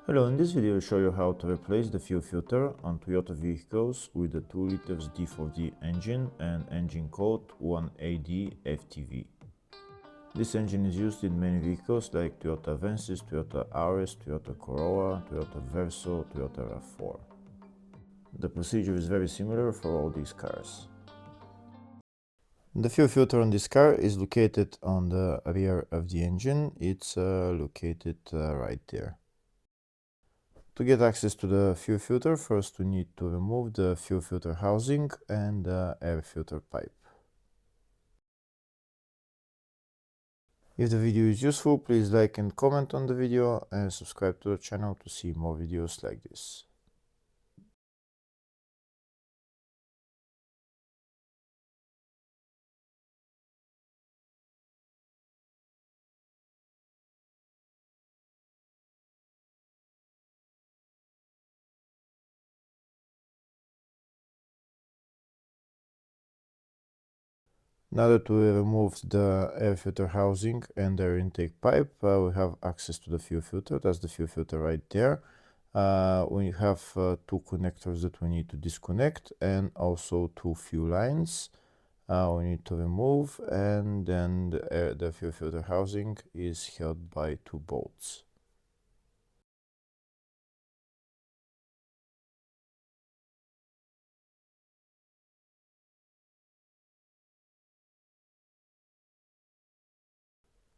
Hello, in this video I'll show you how to replace the fuel filter on Toyota vehicles with a 2 liters D4D engine and engine code 1AD-FTV. This engine is used in many vehicles like Toyota Avensis, Toyota Auris, Toyota Corolla, Toyota Verso, Toyota RAV4. The procedure is very similar for all these cars. The fuel filter on this car is located on the rear of the engine. It's located right there. To get access to the fuel filter, first we need to remove the fuel filter housing and the air filter pipe. If the video is useful, please like and comment on the video and subscribe to the channel to see more videos like this. Now that we removed the air filter housing and air intake pipe, we have access to the fuel filter. That's the fuel filter right there. We have two connectors that we need to disconnect and also two fuel lines. We need to remove, and then the fuel filter housing is held by two bolts.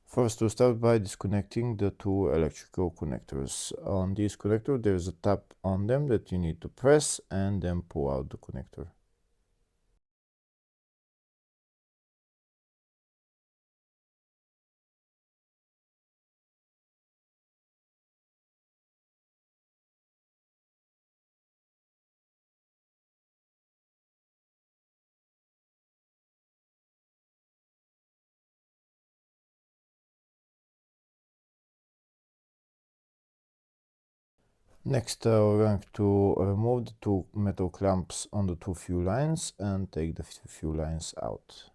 First, we'll start by disconnecting the two electrical connectors. On this connector, there's a tab on them that you need to press and then pull out the connector. Next, we're going to remove the two metal clamps on the two fuel lines and take the fuel lines out.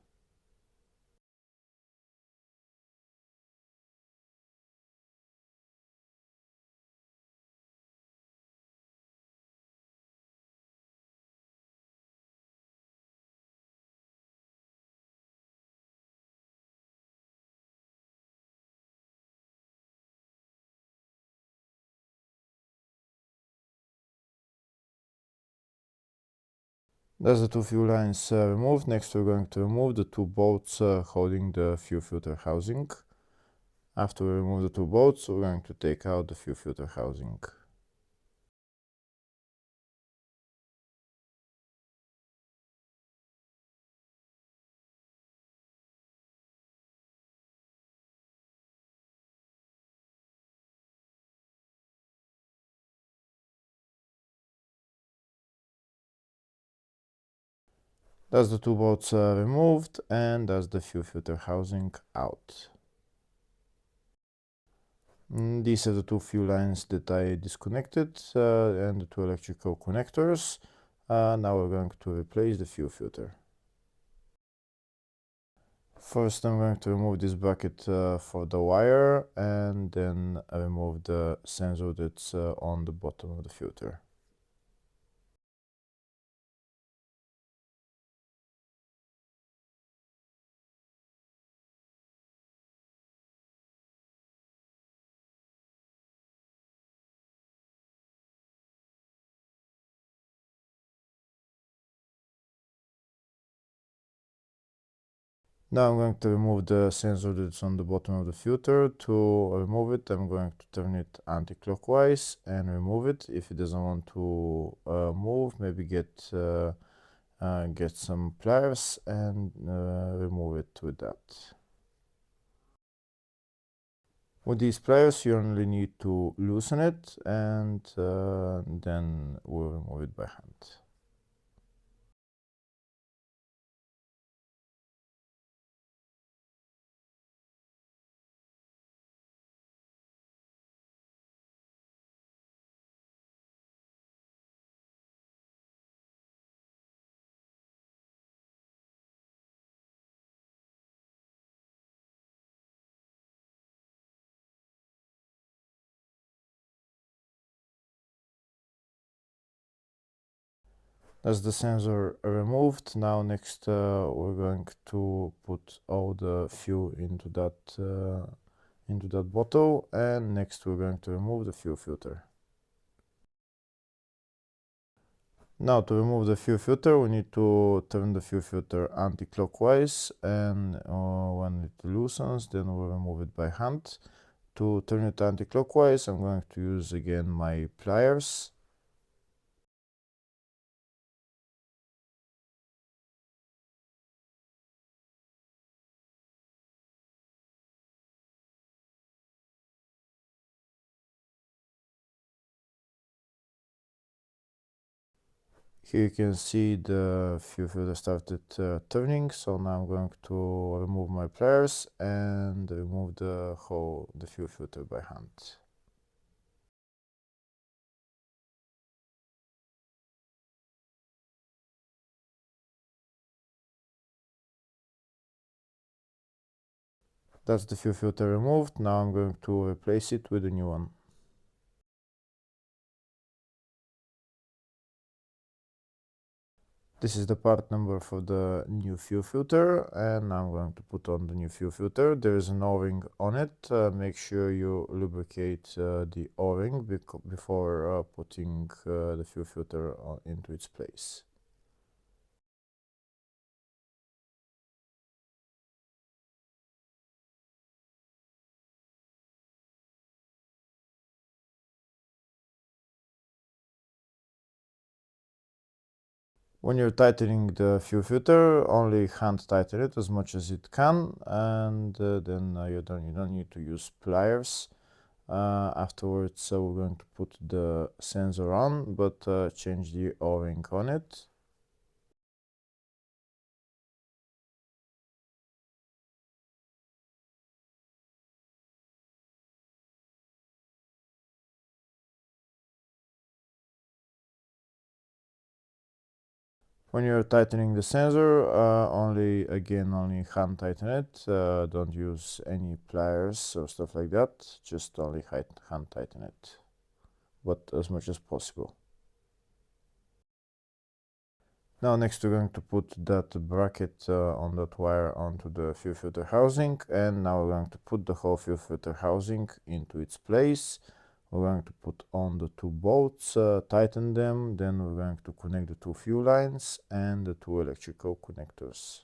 That's the two fuel lines removed. Next, we're going to remove the two bolts holding the fuel filter housing. After we remove the two bolts, we're going to take out the fuel filter housing. That's the two bolts removed, and that's the fuel filter housing out. These are the two fuel lines that I disconnected and the two electrical connectors. Now we're going to replace the fuel filter. First, I'm going to remove this bracket for the wire and then remove the sensor that's on the bottom of the filter. Now I'm going to remove the sensor that's on the bottom of the filter. To remove it, I'm going to turn it anti-clockwise and remove it. If it doesn't want to move, maybe get some pliers and remove it with that. With these pliers, you only need to loosen it, and then we'll remove it by hand. That's the sensor removed. Now next we're going to put all the fuel into that bottle, and next we're going to remove the fuel filter. Now to remove the fuel filter, we need to turn the fuel filter anti-clockwise, and when it loosens, then we'll remove it by hand. To turn it anti-clockwise, I'm going to use again my pliers. Here you can see the fuel filter started turning, so now I'm going to remove my pliers and remove the fuel filter by hand. That's the fuel filter removed. Now I'm going to replace it with a new one. This is the part number for the new fuel filter, and I'm going to put on the new fuel filter. There is an O-ring on it. Make sure you lubricate the O-ring before putting the fuel filter into its place. When you're tightening the fuel filter, only hand tighten it as much as it can, and then you don't need to use pliers. Afterwards, we're going to put the sensor on, but change the O-ring on it. When you're tightening the sensor, only hand tighten it. Don't use any pliers or stuff like that. Just only hand tighten it, but as much as possible. Now next we're going to put that bracket on that wire onto the fuel filter housing, and now we're going to put the whole fuel filter housing into its place. We're going to put on the two bolts, tighten them, then we're going to connect the two fuel lines and the two electrical connectors.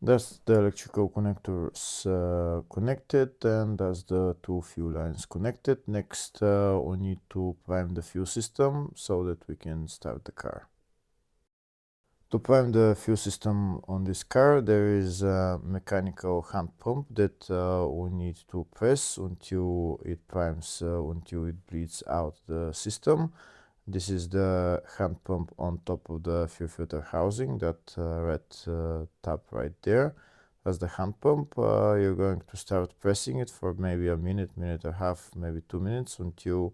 That's the electrical connectors connected, and that's the two fuel lines connected. Next, we need to prime the fuel system so that we can start the car. To prime the fuel system on this car, there is a mechanical hand pump that we need to press until it primes, until it bleeds out the system. This is the hand pump on top of the fuel filter housing, that red tab right there. That's the hand pump. You're going to start pressing it for maybe a minute, minute and a half, maybe 2 minutes, until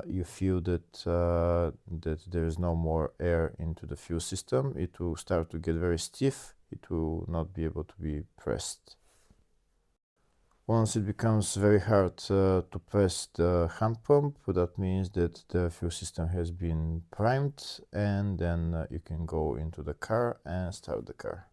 you feel that that there is no more air into the fuel system. It will start to get very stiff. It will not be able to be pressed. Once it becomes very hard to press the hand pump, that means that the fuel system has been primed, and then you can go into the car and start the car.